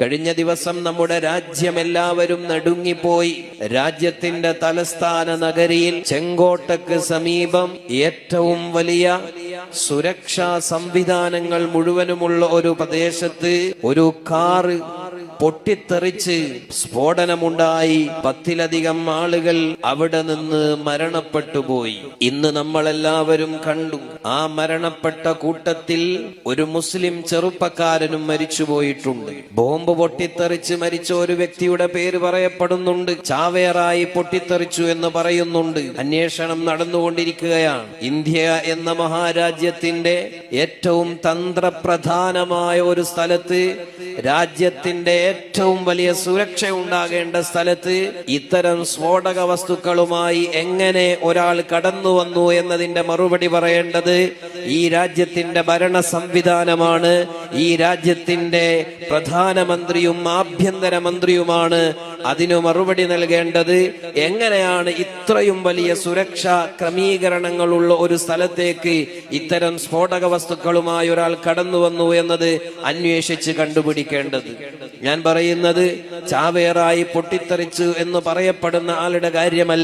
കഴിഞ്ഞ ദിവസം നമ്മുടെ രാജ്യം എല്ലാവരും നടുങ്ങിപ്പോയി. രാജ്യത്തിന്റെ തലസ്ഥാന നഗരിയിൽ ചെങ്കോട്ടയ്ക്ക് സമീപം ഏറ്റവും വലിയ സുരക്ഷാ സംവിധാനങ്ങൾ മുഴുവനുമുള്ള ഒരു പ്രദേശത്ത് ഒരു കാറ് പൊട്ടിത്തെറിച്ച് സ്ഫോടനമുണ്ടായി. 10ലധികം ആളുകൾ അവിടെ നിന്ന് മരണപ്പെട്ടുപോയി. ഇന്ന് നമ്മളെല്ലാവരും കണ്ടു. ആ മരണപ്പെട്ട കൂട്ടത്തിൽ ഒരു മുസ്ലിം ചെറുപ്പക്കാരനും മരിച്ചുപോയിട്ടുണ്ട്. ബോംബ് പൊട്ടിത്തെറിച്ച് മരിച്ച ഒരു വ്യക്തിയുടെ പേര് പറയപ്പെടുന്നുണ്ട്. ചാവേറായി പൊട്ടിത്തെറിച്ചു എന്ന് പറയുന്നുണ്ട്. അന്വേഷണം നടന്നുകൊണ്ടിരിക്കുകയാണ്. ഇന്ത്യ എന്ന മഹാരാജ്യത്തിന്റെ ഏറ്റവും തന്ത്രപ്രധാനമായ ഒരു സ്ഥലത്ത്, രാജ്യത്തിന്റെ ഏറ്റവും വലിയ സുരക്ഷ ഉണ്ടാകേണ്ട സ്ഥലത്ത് ഇത്തരം സ്ഫോടക വസ്തുക്കളുമായി എങ്ങനെ ഒരാൾ കടന്നു വന്നു എന്നതിന്റെ മറുപടി പറയേണ്ടത് ഈ രാജ്യത്തിന്റെ ഭരണ സംവിധാനമാണ്. ഈ രാജ്യത്തിന്റെ പ്രധാനമന്ത്രിയും ആഭ്യന്തരമന്ത്രിയുമാണ് അതിനു മറുപടി നൽകേണ്ടത്. എങ്ങനെയാണ് ഇത്രയും വലിയ സുരക്ഷാ ക്രമീകരണങ്ങളുള്ള ഒരു സ്ഥലത്തേക്ക് ഇത്തരം സ്ഫോടക വസ്തുക്കളുമായി ഒരാൾ കടന്നു വന്നു എന്നത് അന്വേഷിച്ച് കണ്ടുപിടിക്കേണ്ടത്. ഞാൻ പറയുന്നത് ചാവേറായി പൊട്ടിത്തെറിച്ചു എന്ന് പറയപ്പെടുന്ന ആളുടെ കാര്യമല്ല.